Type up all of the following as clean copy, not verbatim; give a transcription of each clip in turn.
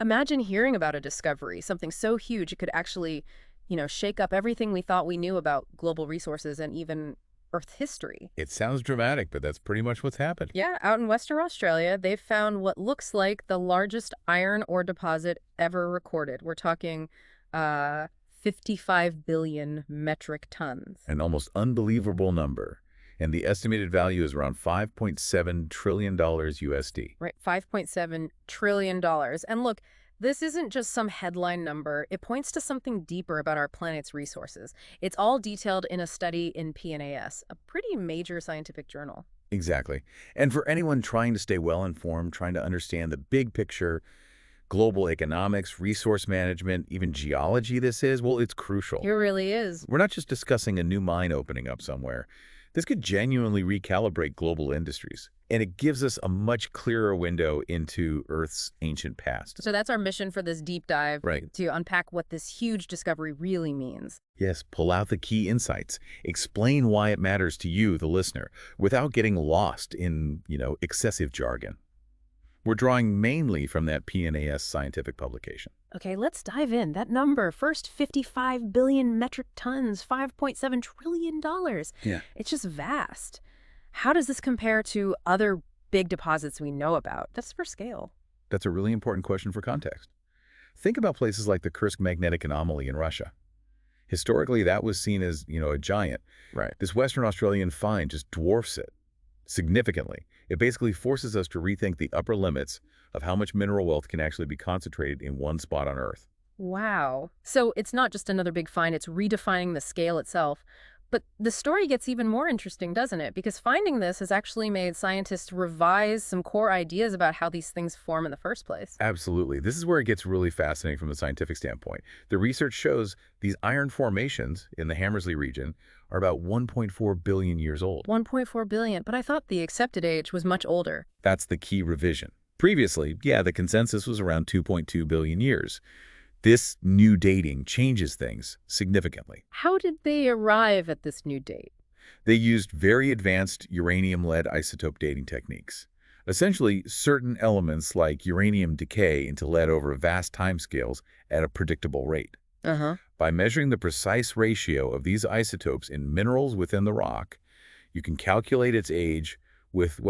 Imagine hearing about a discovery, something so huge it could actually, shake up everything we thought we knew about global resources and even Earth history. It sounds dramatic, but that's pretty much what's happened. Yeah, out in Western Australia, they've found what looks like the largest iron ore deposit ever recorded. We're talking 55 billion metric tons. An almost unbelievable number. And the estimated value is around $5.7 trillion USD. Right, $5.7 trillion. And look, this isn't just some headline number. It points to something deeper about our planet's resources. It's all detailed in a study in PNAS, a pretty major scientific journal. Exactly. And for anyone trying to stay well-informed, trying to understand the big picture, global economics, resource management, even geology well, it's crucial. It really is. We're not just discussing a new mine opening up somewhere. This could genuinely recalibrate global industries, and it gives us a much clearer window into Earth's ancient past. So that's our mission for this deep dive, Right. to unpack what this huge discovery really means. Yes, pull out the key insights. Explain why it matters to you, the listener, without getting lost in, excessive jargon. We're drawing mainly from that PNAS scientific publication. Okay, let's dive in. That number, first 55 billion metric tons, $5.7 trillion. Yeah. It's just vast. How does this compare to other big deposits we know about? That's for scale. That's a really important question for context. Think about places like the Kursk magnetic anomaly in Russia. Historically, that was seen as, a giant. Right. This Western Australian find just dwarfs it significantly. It basically forces us to rethink the upper limits of how much mineral wealth can actually be concentrated in one spot on Earth. Wow. So it's not just another big find, it's redefining the scale itself. But the story gets even more interesting, doesn't it? Because finding this has actually made scientists revise some core ideas about how these things form in the first place. Absolutely. This is where it gets really fascinating from the scientific standpoint. The research shows these iron formations in the Hammersley region are about 1.4 billion years old. 1.4 billion, but I thought the accepted age was much older. That's the key revision. Previously, the consensus was around 2.2 billion years. This new dating changes things significantly. How did they arrive at this new date? They used very advanced uranium-lead isotope dating techniques. Essentially, certain elements like uranium decay into lead over vast timescales at a predictable rate. By measuring the precise ratio of these isotopes in minerals within the rock, you can calculate its age with,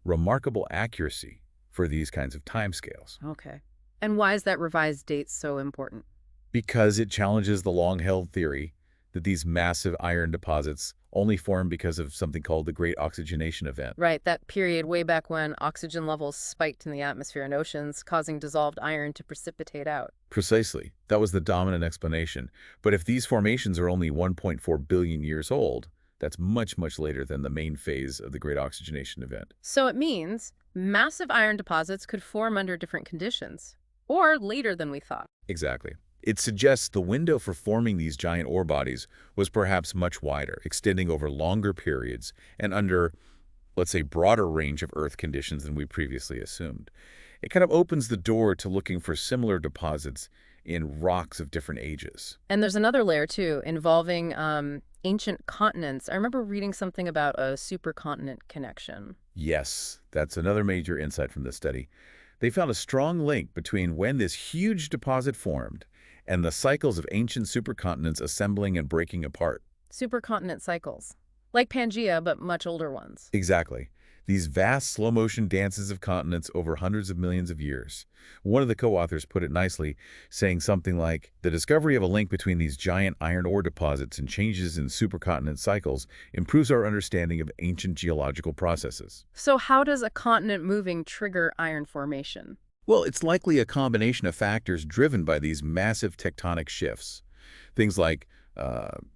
remarkable accuracy for these kinds of timescales. Okay. And why is that revised date so important? Because it challenges the long-held theory that these massive iron deposits only form because of something called the Great Oxygenation Event. Right, that period way back when oxygen levels spiked in the atmosphere and oceans, causing dissolved iron to precipitate out. Precisely. That was the dominant explanation. But if these formations are only 1.4 billion years old, that's much, much later than the main phase of the Great Oxygenation Event. So it means massive iron deposits could form under different conditions, or later than we thought. Exactly. It suggests the window for forming these giant ore bodies was perhaps much wider, extending over longer periods and under, let's say, broader range of Earth conditions than we previously assumed. It kind of opens the door to looking for similar deposits in rocks of different ages. And there's another layer, too, involving ancient continents. I remember reading something about a supercontinent connection. Yes, that's another major insight from this study. They found a strong link between when this huge deposit formed and the cycles of ancient supercontinents assembling and breaking apart. Supercontinent cycles. Like Pangea, but much older ones. Exactly. These vast slow-motion dances of continents over hundreds of millions of years. One of the co-authors put it nicely, saying something like, the discovery of a link between these giant iron ore deposits and changes in supercontinent cycles improves our understanding of ancient geological processes. So how does a continent moving trigger iron formation? Well, it's likely a combination of factors driven by these massive tectonic shifts. Things like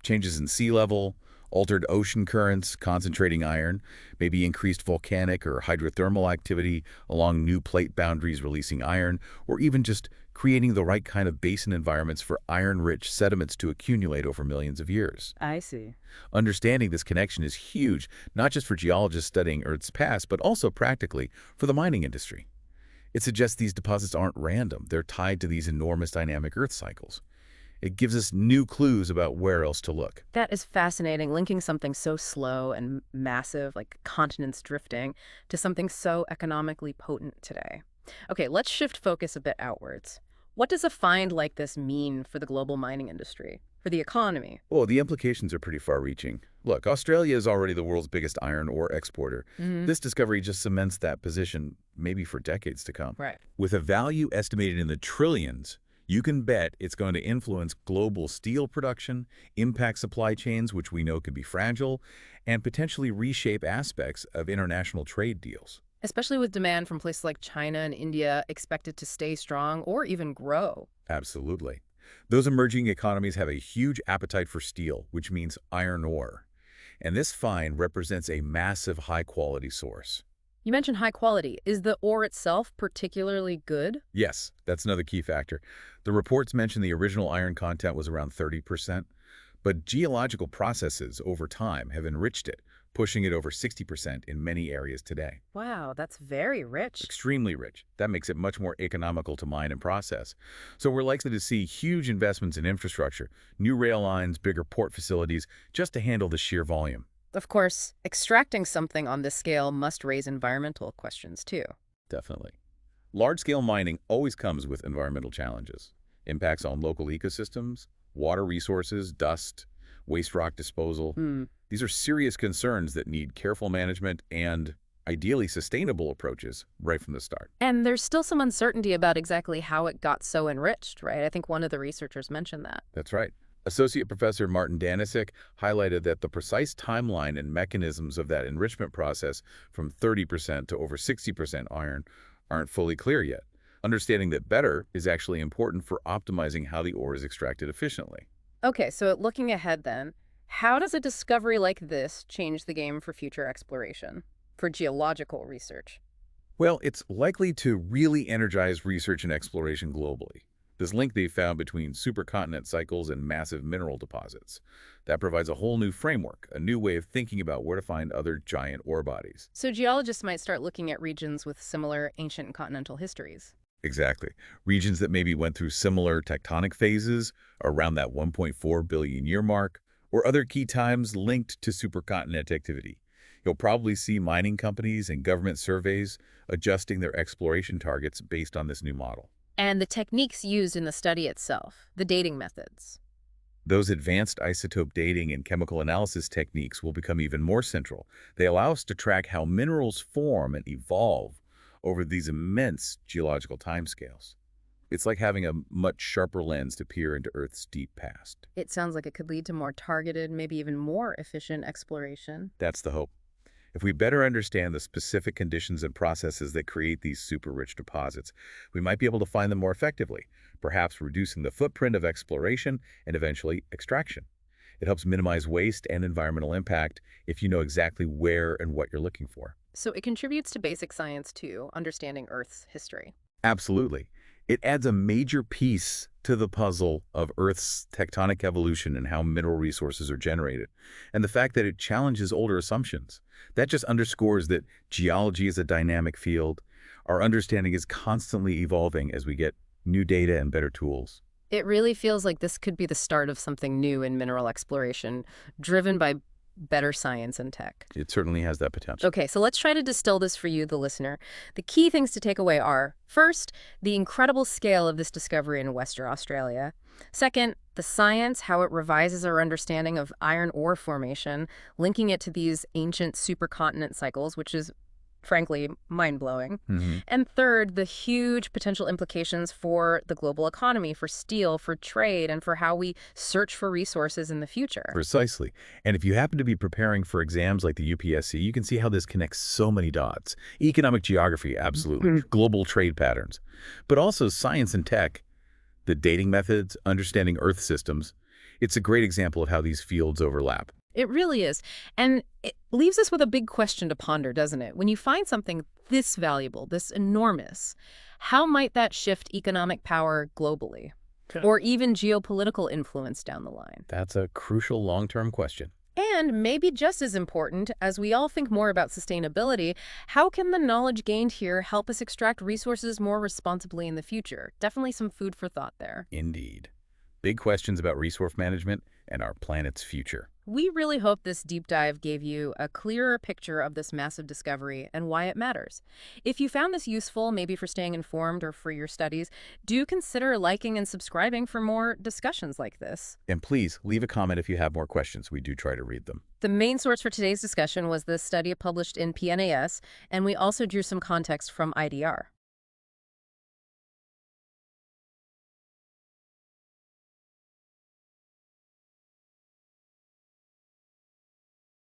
changes in sea level, altered ocean currents concentrating iron, maybe increased volcanic or hydrothermal activity along new plate boundaries releasing iron, or even just creating the right kind of basin environments for iron-rich sediments to accumulate over millions of years. I see. Understanding this connection is huge, not just for geologists studying Earth's past, but also practically for the mining industry. It suggests these deposits aren't random. They're tied to these enormous dynamic Earth cycles. It gives us new clues about where else to look. That is fascinating, linking something so slow and massive, like continents drifting, to something so economically potent today. Okay, let's shift focus a bit outwards. What does a find like this mean for the global mining industry, for the economy? Well, the implications are pretty far-reaching. Look, Australia is already the world's biggest iron ore exporter. Hmm. This discovery just cements that position, maybe for decades to come. Right. With a value estimated in the trillions, you can bet it's going to influence global steel production, impact supply chains, which we know could be fragile, and potentially reshape aspects of international trade deals. Especially with demand from places like China and India expected to stay strong or even grow. Absolutely. Those emerging economies have a huge appetite for steel, which means iron ore. And this find represents a massive high-quality source. You mentioned high quality. Is the ore itself particularly good? Yes, that's another key factor. The reports mention the original iron content was around 30%, but geological processes over time have enriched it, pushing it over 60% in many areas today. Wow, that's very rich. Extremely rich. That makes it much more economical to mine and process. So we're likely to see huge investments in infrastructure, new rail lines, bigger port facilities, just to handle the sheer volume. Of course, extracting something on this scale must raise environmental questions too. Definitely. Large-scale mining always comes with environmental challenges. Impacts on local ecosystems, water resources, dust, waste rock disposal. These are serious concerns that need careful management and, ideally, sustainable approaches right from the start. And there's still some uncertainty about exactly how it got so enriched, right? I think one of the researchers mentioned that. That's right. Associate Professor Martin Danisic highlighted that the precise timeline and mechanisms of that enrichment process from 30% to over 60% iron aren't fully clear yet. Understanding that better is actually important for optimizing how the ore is extracted efficiently. Okay, so looking ahead then, how does a discovery like this change the game for future exploration, for geological research? Well, it's likely to really energize research and exploration globally. This link they found between supercontinent cycles and massive mineral deposits. That provides a whole new framework, a new way of thinking about where to find other giant ore bodies. So geologists might start looking at regions with similar ancient continental histories. Exactly. Regions that maybe went through similar tectonic phases around that 1.4 billion year mark, or other key times linked to supercontinent activity. You'll probably see mining companies and government surveys adjusting their exploration targets based on this new model. And the techniques used in the study itself, the dating methods. Those advanced isotope dating and chemical analysis techniques will become even more central. They allow us to track how minerals form and evolve over these immense geological timescales. It's like having a much sharper lens to peer into Earth's deep past. It sounds like it could lead to more targeted, maybe even more efficient exploration. That's the hope. If we better understand the specific conditions and processes that create these super-rich deposits, we might be able to find them more effectively, perhaps reducing the footprint of exploration and eventually extraction. It helps minimize waste and environmental impact if you know exactly where and what you're looking for. So it contributes to basic science too, understanding Earth's history. Absolutely. It adds a major piece to the puzzle of Earth's tectonic evolution and how mineral resources are generated, and the fact that it challenges older assumptions. That just underscores that geology is a dynamic field. Our understanding is constantly evolving as we get new data and better tools. It really feels like this could be the start of something new in mineral exploration, driven by better science and tech. It certainly has that potential. Okay, so let's try to distill this for you, the listener. The key things to take away are, first, the incredible scale of this discovery in Western Australia. Second, the science, how it revises our understanding of iron ore formation, linking it to these ancient supercontinent cycles, which is, frankly, mind-blowing. And third, the huge potential implications for the global economy, for steel, for trade, and for how we search for resources in the future. Precisely. And if you happen to be preparing for exams like the UPSC, you can see how this connects so many dots. Economic geography, absolutely. Global trade patterns. But also science and tech, the dating methods, understanding Earth systems. It's a great example of how these fields overlap. It really is. And it leaves us with a big question to ponder, doesn't it? When you find something this valuable, this enormous, how might that shift economic power globally? Or even geopolitical influence down the line? That's a crucial long-term question. And maybe just as important, as we all think more about sustainability, how can the knowledge gained here help us extract resources more responsibly in the future? Definitely some food for thought there. Indeed. Big questions about resource management and our planet's future. We really hope this deep dive gave you a clearer picture of this massive discovery and why it matters. If you found this useful, maybe for staying informed or for your studies, do consider liking and subscribing for more discussions like this. And please, leave a comment if you have more questions. We do try to read them. The main source for today's discussion was the study published in PNAS, and we also drew some context from IDR.